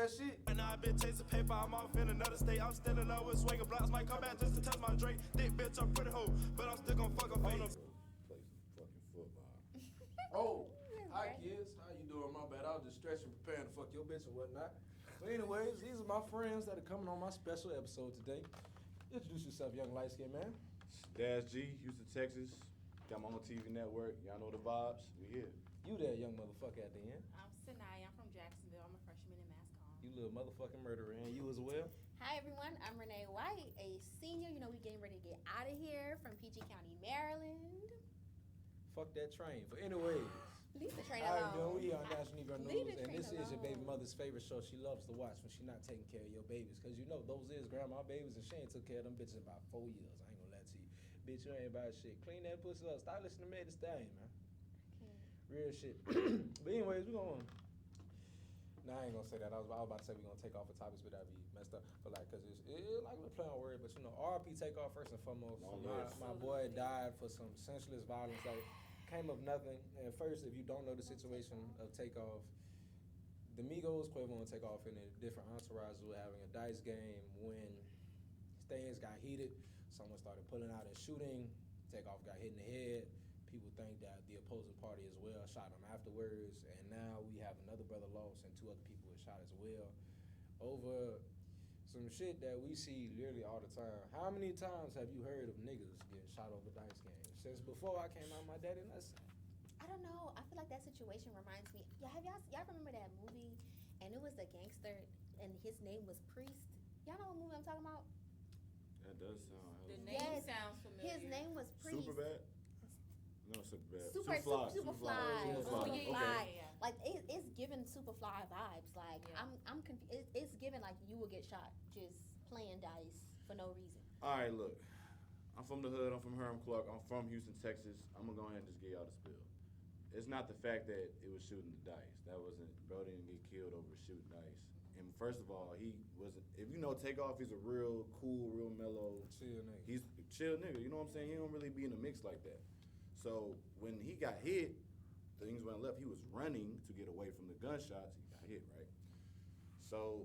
that shit. And I've been chasing paper, I'm off in another state. I'm still in love with swinging blocks. Might come back just to touch my Drake. Thick bitch, I'm pretty hoe, but I'm still gon' fuck her face. Play some fucking football. Oh, hi kids. How you doing? My bad. I was just stretching, preparing to fuck your bitch and whatnot. So anyways, these are my friends that are coming on my special episode today. Introduce yourself, young light-skinned man. Dash G, Houston, Texas. Got my own TV network. Y'all know the vibes. We here. You there, young motherfucker at the end. I'm Sanaya. I'm from Jacksonville. I'm a freshman in mass comm. You little motherfucking murderer. And you as well. Hi everyone, I'm Renee White, a senior. You know, we getting ready to get out of here from PG County, Maryland. Fuck that train. But anyways. Leave the train All right, alone. we are National Negro Leave News, the and this train is your baby alone. mother's favorite show she loves to watch when she not taking care of your babies. Because you know, those is grandma babies, and she ain't took care of them bitches in about 4 years. I ain't gonna lie to you. Bitch, you ain't about shit. Clean that pussy up. Stop listening to Meg Thee Stallion, man. Real shit. But anyways, we gonna... Nah, I ain't gonna say that. I was about to say we gonna take off the topics, but that'd be messed up. But like, cause it's like we're playing on word, but you know, RP Takeoff first and foremost. My boy died for some senseless violence. Like, came of nothing. And first, if you don't know the situation of Takeoff, the Migos, Quavo and Takeoff in a different entourage were having a dice game when things got heated. Someone started pulling out and shooting. Takeoff got hit in the head. People think that the opposing party as well shot him afterwards, and now we have another brother lost and 2 other people were shot as well over some shit that we see literally all the time. How many times have you heard of niggas getting shot over dice games? Since before I came out, my daddy nuts. I don't know. I feel like that situation reminds me. Y'all remember that movie? And it was a gangster, and his name was Priest. Y'all know what movie I'm talking about? That does sound... The name sounds familiar. His name was Priest. Superbad? No, Superbad. Superfly. Oh, yeah. Like it's giving Superfly vibes. Like I'm confused. It's giving like you will get shot just playing dice for no reason. All right, look. I'm from the hood. I'm from Herm Clark. I'm from Houston, Texas. I'm going to go ahead and just get y'all the spill. It's not the fact that it was shooting the dice. That wasn't... Bro didn't get killed over shooting dice. And first of all, he wasn't... If you know Takeoff, he's a real cool, real mellow... Chill nigga. He's a chill nigga. You know what I'm saying? He don't really be in the mix like that. So when he got hit, things went left. He was running to get away from the gunshots. He got hit, right? So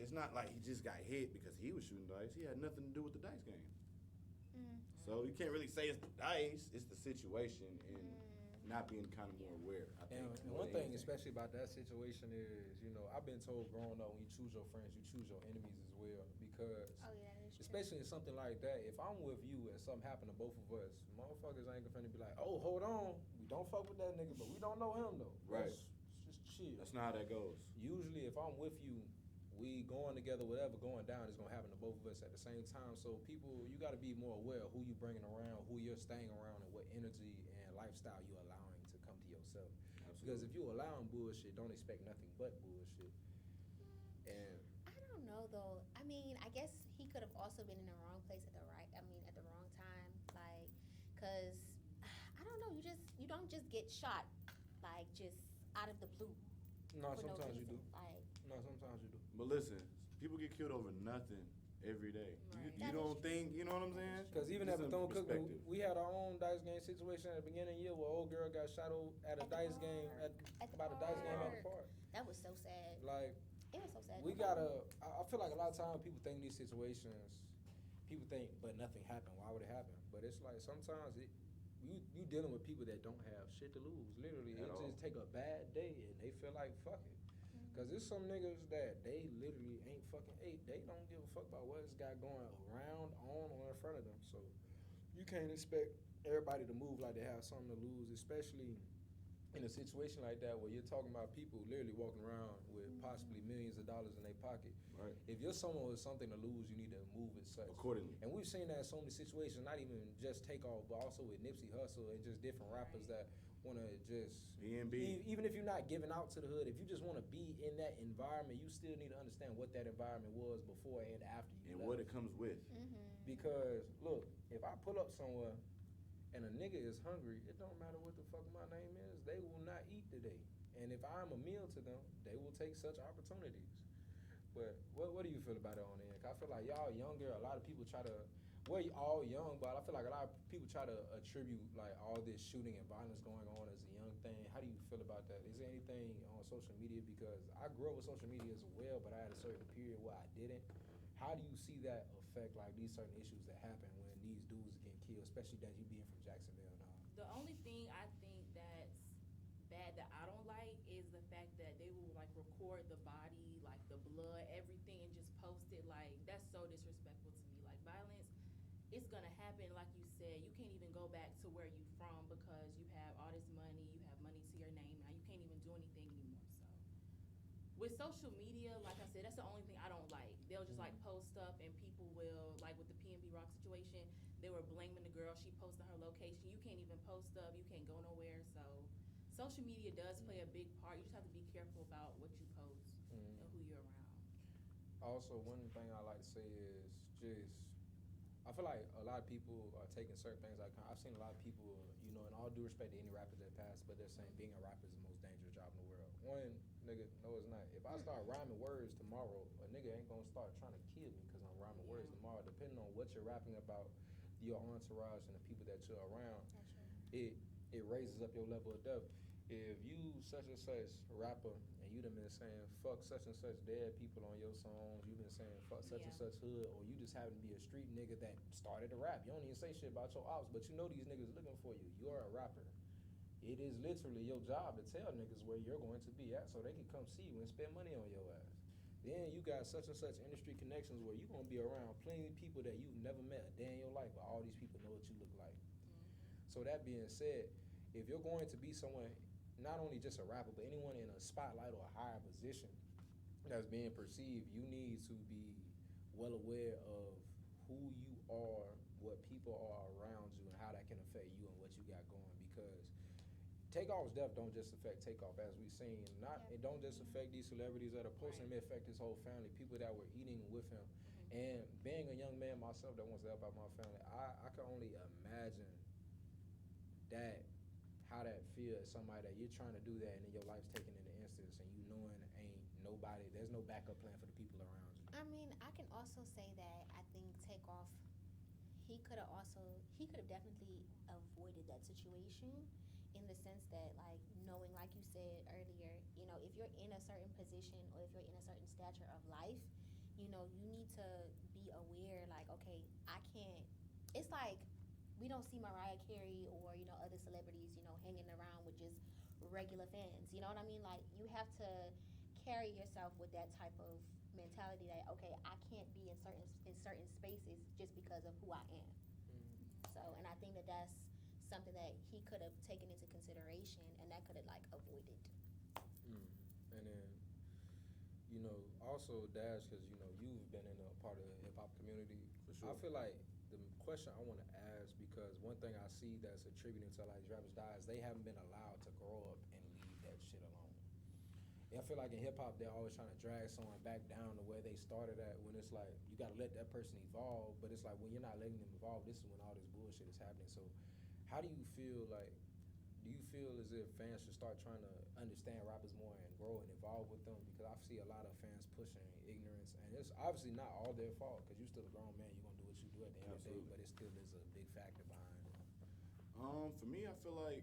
it's not like he just got hit because he was shooting dice. He had nothing to do with the dice game. So you can't really say it's the dice. It's the situation and not being kind of more aware, I think. And one thing, especially about that situation is, you know, I've been told growing up, when you choose your friends, you choose your enemies as well. Because, Oh yeah, that is true. especially in something like that, if I'm with you and something happened to both of us, motherfuckers ain't gonna be like, oh, hold on, we don't fuck with that nigga, but we don't know him though. Right. It's just chill. That's not how that goes. Usually, if I'm with you, we going together, whatever going down is gonna happen to both of us at the same time. So people, you gotta be more aware of who you bringing around, who you're staying around, and what energy and lifestyle you allowing to come to yourself. Absolutely. Because if you allowing bullshit, don't expect nothing but bullshit. And I don't know though. I mean, I guess he could have also been in the wrong place at the at the wrong time. Like, cause I don't know. You don't just get shot like just out of the blue. no, for no sometimes you reason. do. Like, No, sometimes you do. But listen, people get killed over nothing every day. Right. You don't think, you know what I'm saying? Because even Just at some Bethune perspective. Cookman, we had our own dice game situation at the beginning of the year where old girl got shot at a At the dice game park. At the about a dice game at the park. park. that was so sad. Like, It was so sad. we gotta. I feel like a lot of times people think these situations, people think, but nothing happened. Why would it happen? But it's like sometimes you dealing with people that don't have shit to lose. Literally, At it all. just take a bad day and they feel like fuck it. Cause there's some niggas that they literally ain't fucking eight. They don't give a fuck about what's got going around, on, or in front of them. So you can't expect everybody to move like they have something to lose, especially in a situation like that where you're talking about people literally walking around with possibly millions of dollars in their pocket. Right. If you're someone with something to lose, you need to move as such. Accordingly. And we've seen that in so many situations, not even just Takeoff, but also with Nipsey Hussle and just different rappers that want to just... B&B. Even if you're not giving out to the hood, if you just want to be in that environment, you still need to understand what that environment was before and after you And left. what it comes with. Because, look, if I pull up somewhere and a nigga is hungry, it don't matter what the fuck my name is, they will not eat today. And if I'm a meal to them, they will take such opportunities. But what do you feel about it on the end? 'Cause I feel like y'all younger, a lot of people try to, we're all young, but I feel like a lot of people try to attribute like all this shooting and violence going on as a young thing. How do you feel about that? Is there anything on social media? Because I grew up with social media as well, but I had a certain period where I didn't. How do you see that affect like these certain issues that happen when these dudes get killed, especially that you being from Jacksonville now? The only thing I think that's bad that I don't like is the fact that they will like record the body, like the blood, everything, and just post it. Like that's so disrespectful to me. Like violence, it's gonna happen. Like you said, you can't even go back to where you from because you have all this money, you have money to your name now. You can't even do anything anymore. So with social media, like I said, that's the only thing I don't like. They'll just like post stuff and people will, like with the PNB Rock situation, they were blaming the girl. She posted her location. You can't even post stuff. You can't go nowhere. So social media does play a big part. You just have to be careful about what you post and who you're around. Also, one thing I like to say is just, I feel like a lot of people are taking certain things like, I've seen a lot of people, you know, in all due respect to any rappers that pass, but they're saying being a rapper is the most dangerous job in the world. One, nigga, no it's not. If I start rhyming words tomorrow, a nigga ain't gonna start trying to kill me because I'm rhyming words tomorrow. Depending on what you're rapping about, your entourage and the people that you're around, it raises up your level of depth. If you such and such rapper and you done been saying fuck such and such dead people on your songs, you been saying fuck such and such hood, or you just happen to be a street nigga that started to rap. You don't even say shit about your ops, but you know these niggas looking for you. You're a rapper. It is literally your job to tell niggas where you're going to be at so they can come see you and spend money on your ass. Then you got such and such industry connections where you're going to be around plenty of people that you've never met a day in your life, but all these people know what you look like. So that being said, if you're going to be someone, not only just a rapper, but anyone in a spotlight or a higher position that's being perceived, you need to be well aware of who you are, what people are around you, and how that can affect you and what you got going. Because Takeoff's death don't just affect Takeoff, as we've seen. It don't just affect these celebrities that are posting, it may affect his whole family, people that were eating with him. And being a young man myself that wants to help out my family, I can only imagine that, how that feels, somebody that you're trying to do that and then your life's taken in an instance and you knowing there's no backup plan for the people around you. I mean, I can also say that I think Takeoff, he could have definitely avoided that situation in the sense that, like, knowing, like you said earlier, you know, if you're in a certain position or if you're in a certain stature of life, you know, you need to be aware, like, okay, it's like, we don't see Mariah Carey or, you know, other celebrities, you know, hanging around with just regular fans. You know what I mean? Like, you have to carry yourself with that type of mentality that, okay, I can't be in certain spaces just because of who I am. So, and I think that that's something that he could have taken into consideration and that could have, like, avoided. And then, you know, also Dash, because, you know, you've been in a part of the hip-hop community. For sure. I feel like the question I want to ask, because one thing I see that's attributing to like rappers die is they haven't been allowed to grow up and leave that shit alone. And I feel like in hip hop they're always trying to drag someone back down to where they started at, when it's like you gotta let that person evolve, but it's like when you're not letting them evolve, this is when all this bullshit is happening. So how do you feel as if fans should start trying to understand rappers more and grow and evolve with them? Because I see a lot of fans pushing ignorance, and it's obviously not all their fault, because you're still a grown man, you're gonna do what you do at the end of the day, but it still is a big factor behind it. For me, I feel like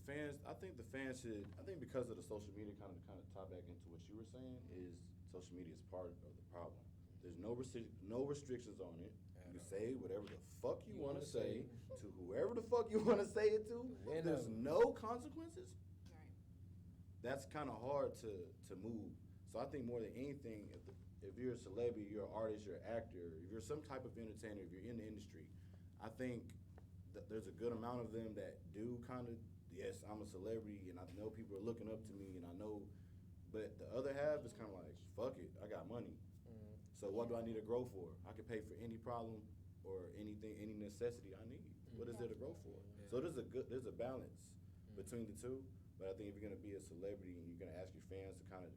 I think because of the social media, kind of tie back into what you were saying, is social media is part of the problem. There's no restrictions on it. You say whatever the fuck you want to say to whoever the fuck you want to say it to. There's no consequences. Right. That's kind of hard to move. So I think more than anything, if you're a celebrity, you're an artist, you're an actor, if you're some type of entertainer, if you're in the industry, I think that there's a good amount of them that do kind of, yes, I'm a celebrity and I know people are looking up to me and I know, but the other half is kind of like, fuck it, I got money. So what do I need to grow for? I can pay for any problem or anything, any necessity I need. What is there to grow for? So there's a balance between the two. But I think if you're gonna be a celebrity and you're gonna ask your fans to kind of,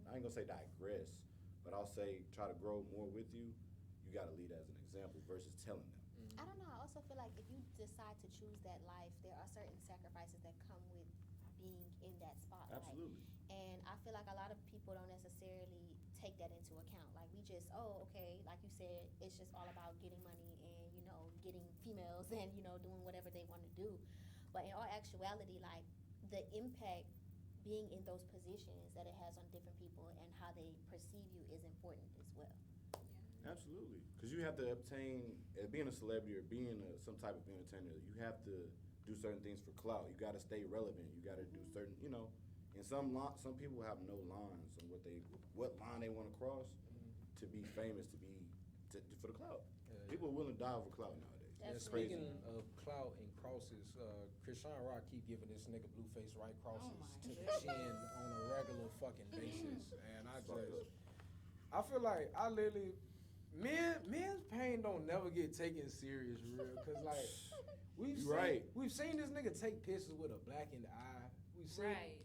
I ain't gonna say digress, but I'll say try to grow more with you. You gotta lead as an example versus telling them. I don't know. I also feel like if you decide to choose that life, there are certain sacrifices that come with being in that spotlight. Absolutely. And I feel like a lot of people don't necessarily take that into account. Like we just, okay, like you said, it's just all about getting money and getting females and doing whatever they want to do. But in all actuality, like the impact being in those positions that it has on different people and how they perceive you is important as well. Absolutely, because you have to obtain, being a celebrity or being some type of entertainer, you have to do certain things for clout. You got to stay relevant. You got to do certain, and some people have no lines on what line they want to cross to be famous, for the clout. People are willing to die over clout nowadays. And speaking of clout and crosses, Krishan Rock keep giving this nigga Blueface right crosses to the chin on a regular fucking basis, and I feel like I literally. Men's pain don't never get taken serious, real, cause like we've seen this nigga take pictures with a black in the eye.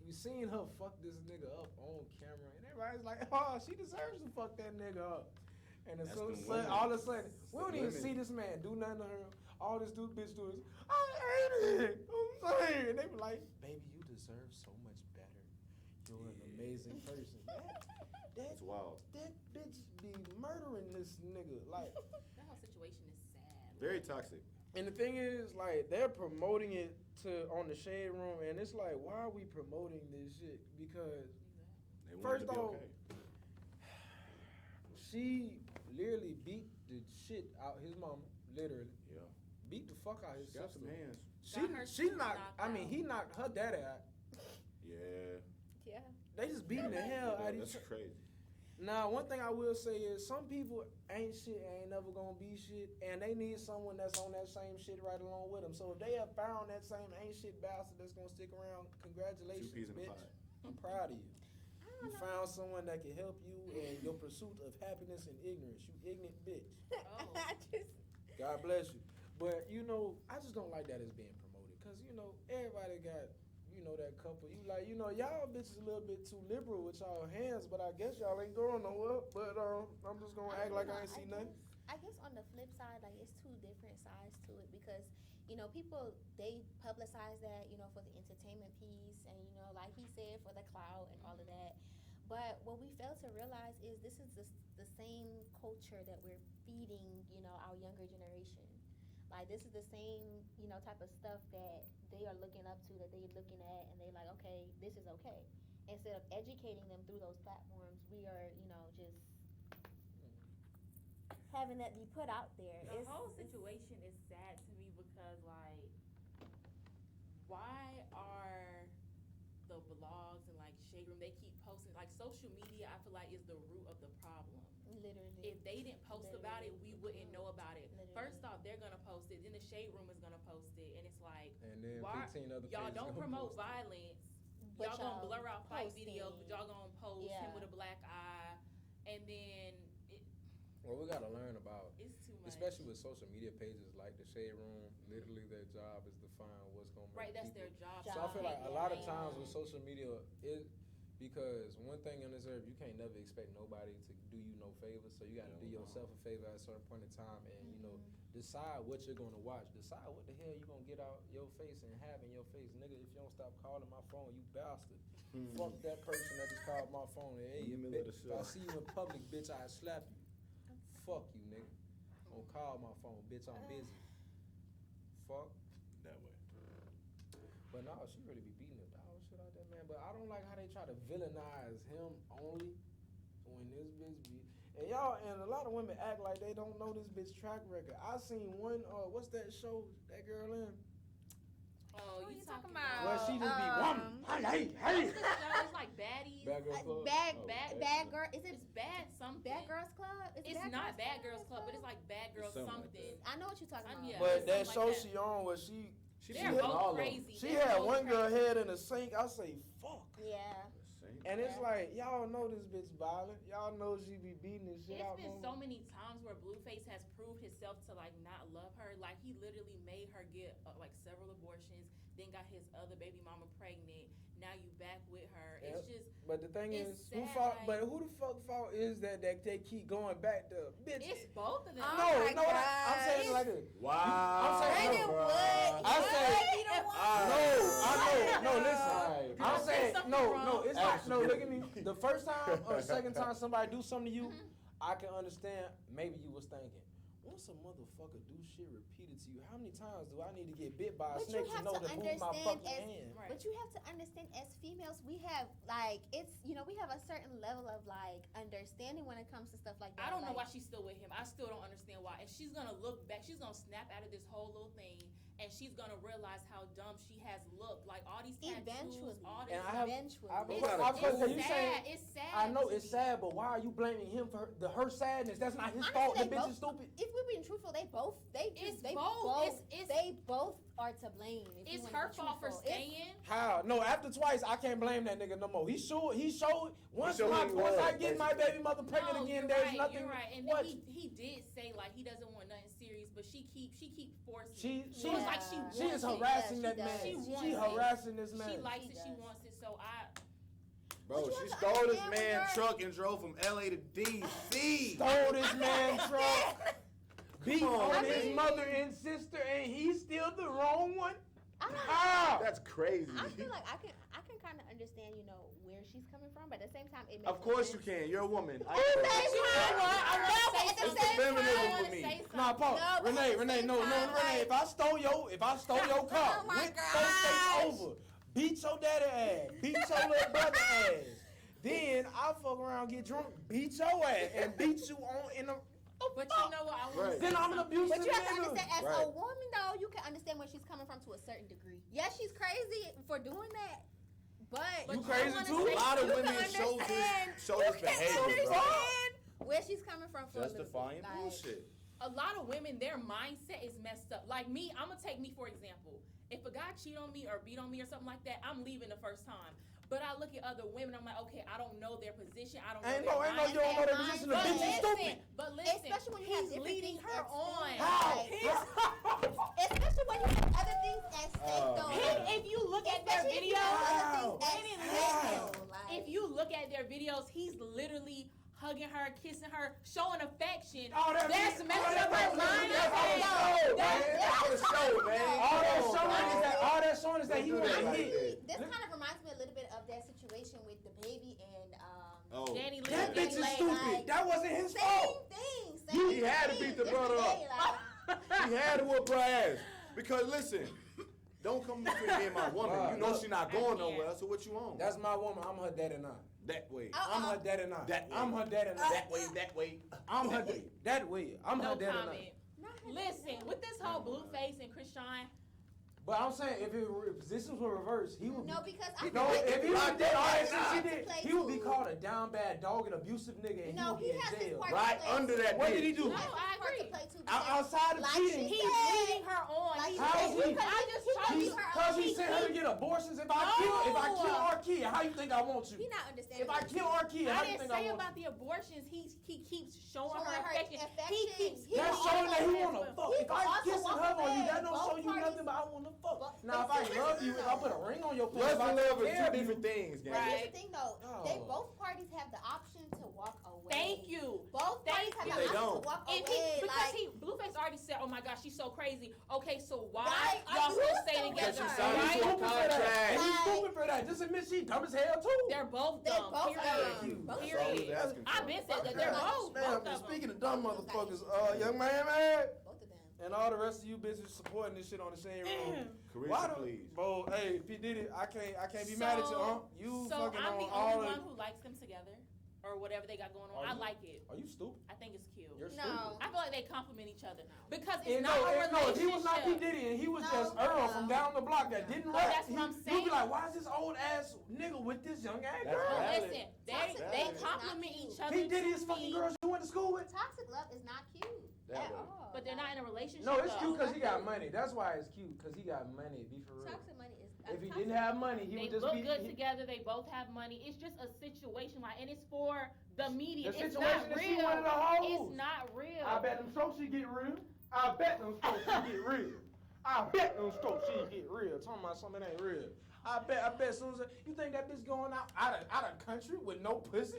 We've seen her fuck this nigga up on camera, and everybody's like, oh, she deserves to fuck that nigga up. And all of a sudden, we don't even see this man do nothing to her. All this bitch do is, I hate it. I'm saying, and they be like, baby, you deserve so much better. You're an amazing person. That's wild. That bitch be murdering this nigga. Like that whole situation is sad. Very toxic. And the thing is, like, they're promoting it on the Shade Room, and it's like, why are we promoting this shit? Because first off, she literally beat the shit out his mama. Literally. Yeah. Beat the fuck out his sister. Got some hands. She knocked. He knocked her daddy out. Yeah. Yeah. They just beating the hell out of each other. That's crazy. Now, one thing I will say is some people ain't shit, ain't never gonna be shit, and they need someone that's on that same shit right along with them. So if they have found that same ain't shit bastard that's gonna stick around, congratulations, bitch. I'm proud of you. You found someone that can help you in your pursuit of happiness and ignorance. You ignorant bitch. God bless you. But, I just don't like that it's being promoted. Because, everybody got... that couple, y'all bitches a little bit too liberal with y'all hands, but I guess y'all ain't going nowhere. But I'm just gonna act like I ain't see nothing. I guess on the flip side, like it's two different sides to it because, people, they publicize that, for the entertainment piece and, like he said, for the clout and all of that. But what we fail to realize is this is the same culture that we're feeding, our younger generation. Like, this is the same, type of stuff that they are looking up to, that they're looking at, and they're like, okay, this is okay. Instead of educating them through those platforms, we are, just having that be put out there. The whole situation is sad to me because, like, why are the blogs and, like, Shade Room, they keep posting, like, social media, I feel like, is the root of the problem. Literally. If they didn't post about it, we wouldn't know about it. Literally. First off, they're gonna post it, then the Shade Room is gonna post it, and it's like, and then why 15 other y'all don't promote post violence? But y'all gonna blur out fight posting. videos, but y'all gonna post him with a black eye, and then well, we gotta learn about, it's too much. especially with social media pages like the Shade Room. Literally, their job is to find what's gonna make that's people. their job. So I feel like a lot of times with social media, because one thing on this earth, you can't never expect nobody to do you no favors. So you got to do yourself a favor at a certain point in time, and decide what you're gonna watch. Decide what the hell you gonna get out your face and have in your face, nigga. If you don't stop calling my phone, you bastard. Fuck that person that just called my phone. Hey, if I see you in public, bitch, I slap you. Fuck you, nigga. Don't call my phone, bitch. I'm busy. Fuck that way. But no, she really be beating the dog shit out there, man. But I don't like how they try to villainize him only when this bitch be. And a lot of women act like they don't know this bitch track record. I seen one, what's that show that girl in? Oh, you talking about? Well, she just be woman. Hey. It's like baddies. Bad Girls Club. Bad Girl. Is it? It's Bad something. Bad Girls Club. It's not Bad Girls Club, but it's like Bad Girls something. I know what you're talking about. Yeah. But that Something show like that. she on was she They're both crazy. She had one girl head in the sink. I say fuck. Yeah. And it's like, y'all know this bitch violent. Y'all know she be beating this shit out. It's been so many times where Blueface has proved himself to, like, not love her. Like, he literally made her get, like, several abortions, then got his other baby mama pregnant. Now you back with her. Yep. It's just But the thing It's is, who sad, fault? like- But who the fuck fault is that they keep going back to bitch? it's both of them. Oh no, my no, I'm saying God. it like this. Wow. I'm saying Brandon no. Wood. I said- You don't want- No, listen. Alright. I'm There's saying something no, wrong. it's not. No, look at me. Absolutely. The first time or second time somebody do something to you, Mhm. I can understand. Maybe you was thinking, once a motherfucker do shit repeated to you, how many times do I need to get bit by a But you snake to have know to to move my understand fucking as- hand? Right. But you have to understand, as females, we have like we have a certain level of like understanding when it comes to stuff like that. I don't know why like, she's still with him. I still don't understand why. And she's gonna look back. She's gonna snap out of this whole little thing, and she's gonna realize how dumb she has looked. Like all these tattoos, Eventually. all this. And I have- eventually. I- It's, But I'm it's saying- you sad. saying- It's sad. I know to it's me. sad, but why are you blaming him for her sadness? That's not his Honestly, fault. The they bitch both- is stupid. if we're being truthful, they both It's they both. both It's- they both are to blame. If you It's wanna her be fault for truthful. It's- staying. How? No, after twice, I can't blame that nigga no more. He showed once showed he once I was, get my baby mother pregnant No, again, you're there's right, nothing. You're right. And what? then he did say like he doesn't want nothing serious, but she keep forcing. She it. So it's like she she is wants it. harassing she that does. man. She She wants it. harassing this man. She likes She it. She does. wants it. So I. Bro, But you she have to stole this understand when man's you're- truck and drove from LA to DC. Stole this man truck, beat Come on, on his man. mother and sister, and he's still the wrong one. I don't know. How? That's crazy. I feel like I can kind of understand, where she's coming from, but at the same time, it makes Of course you sense. can. You're a woman. At the same You know time, what? I wanna no, say but at the something. same It's the feminism time, for I me. wanna say Nah, Paul. No, but at the Renee, same no, time, Renee. like- If I stole your car, Oh my went 4 gosh. states over, beat your daddy ass, beat your little brother ass, then I fuck around, get drunk, beat your ass, and beat you on in the. But you know what? I want Right. to Then I'm an abusive But you have to nigga. understand, as a Right. woman, though, you can understand where she's coming from to a certain degree. Yes, she's crazy for doing that, but You crazy wanna too? say- A lot of you women can show this- understand- show you this can behavior, bro. understand where she's coming from for Justifying a little bit. bullshit. A lot of women, their mindset is messed up. Like me, I'm gonna take me for example. If a guy cheat on me or beat on me or something like that, I'm leaving the first time. But I look at other women, I'm like, okay, I don't know their position. I don't know Ain't their no, you mindset. don't know their position. The But bitch is listen, stupid. but listen, Especially when you have he's different leading things her at on. stake. How? Like, especially when you have other things at stake, Oh, though. man. If you look at their Especially if you videos, have other things How? at How? stake, though. Like, if you look at their videos, he's literally hugging her, kissing her, showing affection. All that That's shit- messed all up that her shit- mindset. That was show, man. All that Come on, showing is man. that he Don't want do to that like hit. this kind of reminds me a little bit of that situation with the baby and Oh. Danny Lee. That bitch is Like, stupid. That wasn't his same fault. thing. Same He had to thing, beat the different brother up. day, like, He had to whoop her ass. Because listen, don't come between me and my woman. You know Look, she not I going can't. nowhere, so what you on? That's my woman. I'm her daddy now. That way. Uh-uh. I'm her daddy now. That way. I'm her daddy now. That way, that way. I'm her that way. that way. I'm No her daddy now. comment. not her Listen, daddy. with this whole Blueface and Krishan, But I'm saying if positions were reversed, he would No, be. because I No, feel like if he Right would did all that there, shit she right. did, Play he would be too. called a down bad dog and abusive nigga, and No, he would be he has in his jail. part. Right under that What did he bitch. do? No, I Part to agree. play too, Out- because outside of like cheating. she he's said, leading her on. like He's How she is said, he? I just told leading you. her Cause on. he sent her to get abortions. If I kill No. our kid, how you think I want you? He not understanding. If I kill our kid, how I you didn't think say I want about the abortions. He keeps showing Showing her her affection. He affection. keeps. He That's also showing that he as wanna well. fuck. He If I also kiss and walk hug on you, away. that don't Both show you parties- nothing, but I wanna fuck. Both- Now if I love you, if I put a ring on your finger, Lust if I and take love care are two of you, different things, gang. Right. Here's the thing, though. They Oh. both parties have the option to walk away. Thank you. Both Thank parties have you. the They option don't. to walk If away. because like, Blueface already said, "Oh my gosh, she's so crazy." Okay, so why Right, y'all you still still stay with together? her. Because she signed and he's into a Right? stupid for that. contract. And he's Like- stupid for that. Just admit she dumb as hell too. They're both They dumb. both period. dumb. Both That's all we was Period. asking I've for. been said that they're both. Damn, both and of them. speaking of dumb motherfuckers, young man, both of them. and all the rest of you bitches supporting this shit on the same room. Why Carissa, the, please. bro? Hey, P Diddy, I can't be mad at you, huh? You so fucking I'm on the all only of. one who likes them together, or whatever they got going on. Are I you? like it. Are you stupid? I think it's cute. You're No. stupid. I feel like they complement each other because it's And not a relationship. no, if he was not P Diddy and he was No, just Earl from no. down the block that didn't No, rap, that's what I'm you'd be saying. like, why is this old ass nigga with this young ass That's girl? But valid. listen, Toxic they love is complement not each cute. other. P Diddy to is fucking me, girls you went to school with. Toxic love is not cute That at way. all. but they're not in a relationship. No, it's though. cute because he got money. That's why it's cute because he got money. Be for real. Toxic money is. If he toxic- didn't have money, he They would just look be. good he- together. They both have money. It's just a situation, like, and it's for the media. The It's situation not is she real. one of the hoes. It's not real. I bet them strokes she get real. I bet them strokes she get real. I bet them strokes she get real. Talking about something that ain't real. I bet as soon as you think that bitch going out of country with no pussy.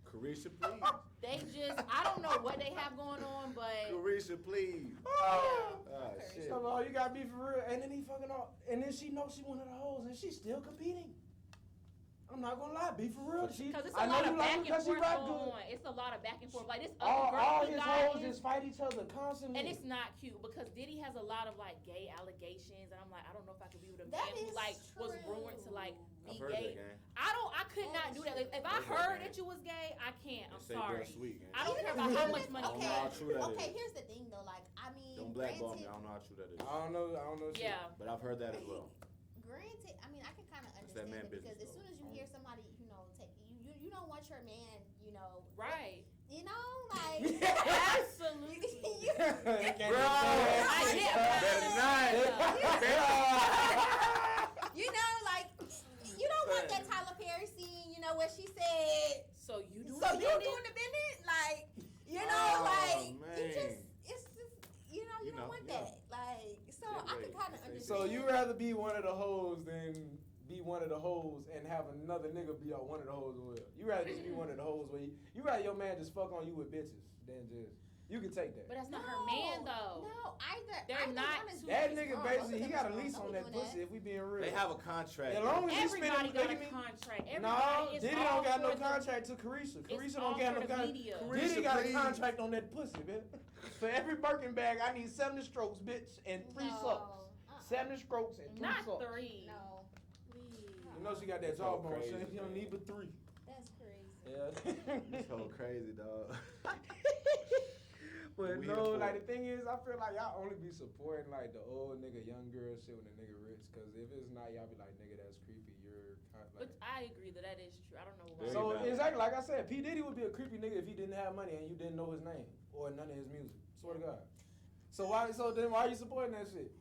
Carisha, please. They just, I don't know what they have going on, but Carisha, please. Shit. So, you gotta be for real. And then he fucking off. And then she knows she one of the hoes and she's still competing. I'm not gonna lie, be for real. because it's I a know lot you of like back her and because she forth rap going good. on. It's a lot of back and forth. Like this All other girl his he hoes got just fight each other constantly. and it's not cute because Diddy has a lot of like gay allegations, and I'm like, I don't know if I could be with a That man who is like was rumored to like I've be heard gay. that, gang. I could That not is do that. Like, if I I've heard heard that. that you was gay, I can't. I'm They say sorry. girl sweet, gang. I don't care Even about if how it's- much money I don't you know how have. true that Okay, is. here's the thing though. Like, I mean, Don't blackball me. granted, I don't know how true that is. I don't know shit. Yeah. But I've heard that as well. granted, I mean, I can kind of That's that understand man it because business, as soon though. as you hear somebody, you don't want your man, Right. you know, like. Absolutely. Bro, I get Better not. You know, like, you don't want that Tyler Perry scene, where she said, So you doing so the you bending? doing the bending? Like, Oh, like, man. it's just, you You don't know, want yeah. that. Like, so Can't I wait. can kind of Can't understand. So you rather be one of the hoes than be one of the hoes and have another nigga be one of the hoes as well. You rather just be one of the hoes where you rather your man just fuck on you with bitches than just you can take that. But that's not her man though. No, They're not one is- two That is nigga wrong. basically he Both of got a them is lease wrong. on Don't that be doing pussy if we being real. They have a contract. As long as he's Everybody spending, got look a at me. contract. No, Everybody is Diddy all don't got no for the- contract to Carisha. It's Carisha all don't got for no the contract. media. Diddy Carisha, got a please. contract on that pussy, man. For every Birkin bag, I need 70 strokes, bitch, and 3 No. sucks. Uh-uh. 70 strokes and 3 Not sucks. 3. No, Please. You know she got that So jawbone, crazy, so you don't man. need but 3. that's crazy. Yeah. This whole crazy, dog. But We no, here for like it. the thing is, I feel like y'all only be supporting like the old nigga, young girl shit when the nigga rich. Cause if it's not, y'all be like, nigga, that's creepy. You're kind of like. But I agree that is true. I don't know why. Very So valid. exactly like I said, P Diddy would be a creepy nigga if he didn't have money and you didn't know his name or none of his music. Swear to God. So then why are you supporting that shit?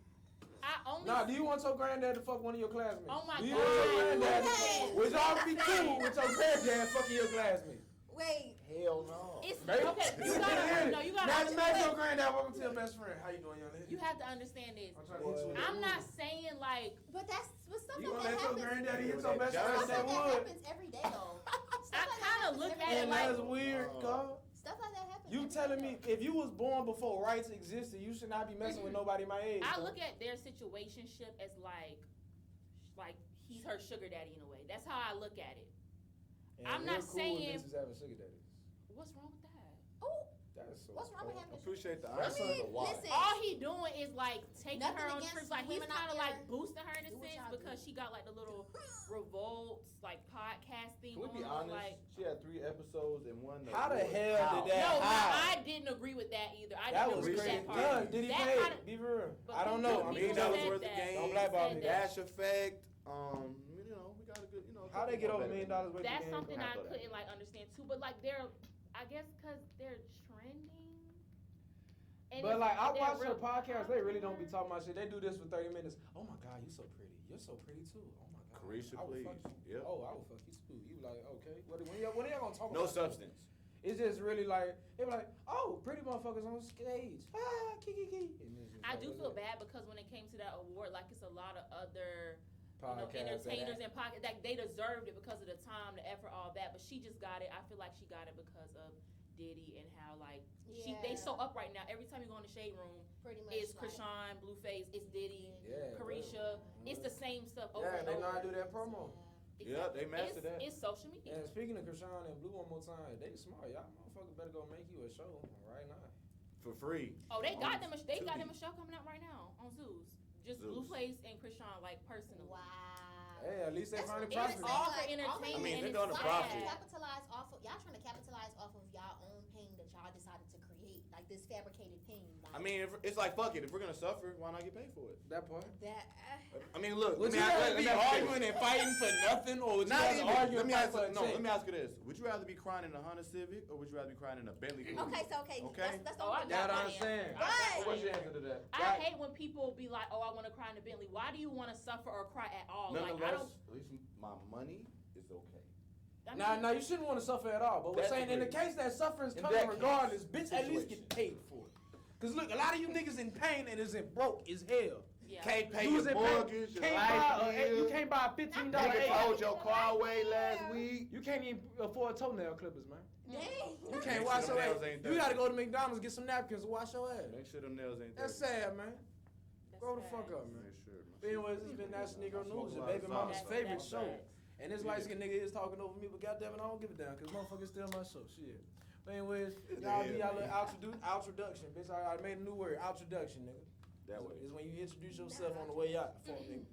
I only. Nah, do you want your granddad to fuck one of your classmates? Oh my do you want your God. granddad? Yes. Would y'all be cool with your granddad fucking your classmate? Wait, Hell no. It's Baby. okay. You gotta. No, you Now gotta. imagine your granddad welcome to your best friend. How you doing, young lady? You have to understand this. I'm trying to hit you with I'm that not wood. saying like. but stuff You like gonna let that your happens. granddaddy hit With your that best friend Johnson with Stuff that like that wood? happens every day though. Stuff I like that kinda happens look every at day. And like- that's weird, cuz. Stuff like that happens. You every telling day, me if you was born before rights existed, you should not be messing with nobody my age. I cuz. look at their situationship as like he's her sugar daddy in a way. That's how I look at it. And I'm they're not cool saying- with bitches having sugar daddies. What's wrong with that? Oh, That's so what's wrong with cold. having? Appreciate the That's honesty, a but why? listen. All he doing is like taking Nothing her on against trips. Like he's women out kind of there. like boosting her in a Do what sense y'all because do. she got like the little revolts, like podcast thing Can we be going on. honest? Like She had 3 episodes and one. How the was hell how? did that no, How? I didn't agree with that either. I That didn't was agree with crazy. that part. Cuz, did he That pay? kinda- Be real. But I don't people- know. I'm people being $1 nosy. worth of said game. Don't blackball said me. that. Dash effect. We got a good. How they get over $1 million worth of That's game? something I I thought that. couldn't like understand too. But like I guess because they're trending. And But it's- like I they're watch her real podcast, they really don't be popular. talking about shit. They do this for 30 minutes. Oh my God, you so pretty. You're so pretty too. Oh my God. Carisha, I would please. fuck you. Yep. Oh, I would fuck you too. You be like, okay. When y'all gonna talk No about substance. It's just really like they be like, oh, pretty motherfuckers on stage. Ah, kiki. I do feel bad because when it came to that award, like it's a lot of other entertainers and pocket like they deserved it because of the time, the effort, all that. But she just got it. I feel like she got it because of Diddy and how like they so up right now. Every time you go in the shade room, Pretty much. it's like, Krishan, Blueface, it's Diddy, Yeah, Carisha. It's the same stuff over Yeah, and they over. know how to do that promo. Yeah, they mastered that. It's social media. And speaking of Krishan and Blue one more time, they smart. Y'all motherfuckers better go make you a show right now. For free. Oh, they got them. They got Tubi. them a show coming out right now on Zeus. Just Zeus. Blueface and Krishan, like personally. Wow. Hey, at least they That's finally what I'm profit. saying, All for like, entertainment. I mean, and they're it's gonna Y'all profit. trying to sad. capitalize off of y'all own pain that y'all decided to create, like this fabricated pain. Like, I mean, it's like fuck it. If we're gonna suffer, why not get paid for it? That part. that. I mean, look. Would let you me ask- rather let be me ask you arguing this. and fighting for nothing, or would you Not rather even. argue Let and me fight ask. for a No, check? let me ask you this. Would you rather be crying in a Honda Civic or would you rather be crying in a Bentley? Coupe? Okay, so Okay. that's the Oh, I only That got I'm my saying. answer. Right. What's your answer to that? I hate when people be like, "Oh, I want to cry in a Bentley." Why do you want to suffer or cry at all? Like I Nonetheless, don't. at least my money is okay. I Nah, mean, you shouldn't want to suffer at all. But we're That's saying in the agreed. case that suffering's In coming that regardless, bitch, at least situation. get paid for it. Cause look, a lot of you niggas in pain and is in broke as hell. Yeah. Can't pay You was your in pain. mortgage, your Can't light buy bill. you can't buy a $15 Nigga egg. told your car away last week. You can't even afford toenail clippers, man. Dang. You Make can't sure wash them your ass. nails ain't You dirty. gotta go to McDonald's get some napkins to wash your ass. Make sure them nails ain't That's dirty. sad, man. That's Grow the facts. fuck up, man. Make sure, man. But anyways, it's been National Negro News, your baby mama's That's- favorite that's show. facts. And this light skinned nigga is talking over me, but goddamn it, I don't give a damn, cause motherfuckers still my show. Shit. But anyways, y'all do y'all little introduction, bitch. I made a new word, introduction, nigga. That way. Is when you introduce yourself on the way out for a nigga.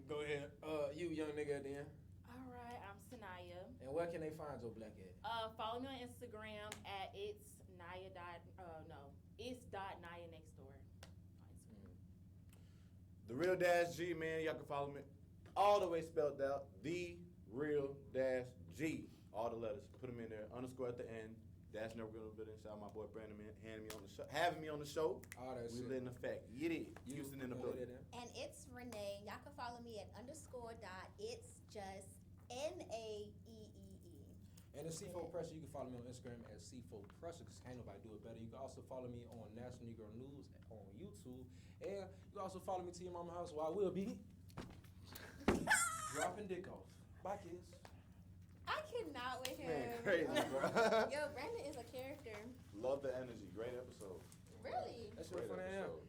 Go ahead. You young nigga at the end. All right, I'm Sanaya. And where can they find your black ass? Follow me on Instagram at it's Naya next door on Instagram. The Real Dash G, man. Y'all can follow me all the way spelled out. The Real Dash G. All the letters. Put them in there. Underscore at the end. Dash never gonna be inside. My boy Brandon, man, having me on the show. All that We shit. letting the fact. Get it. Houston in the Go building. ahead, And it's Renee. Y'all can follow me at _.it's just NAEEE. And the C4 Pressure, you can follow me on Instagram at C4 Pressure, because can't nobody do it better. You can also follow me on National Negro News on YouTube. And you can also follow me to your mama house, where I will be dropping dick off. Bye, kids. I cannot with him. Man, crazy, bro. Yo, Brandon is a character. Love the energy. Great episode. Really? That's your Great funny ass. episode.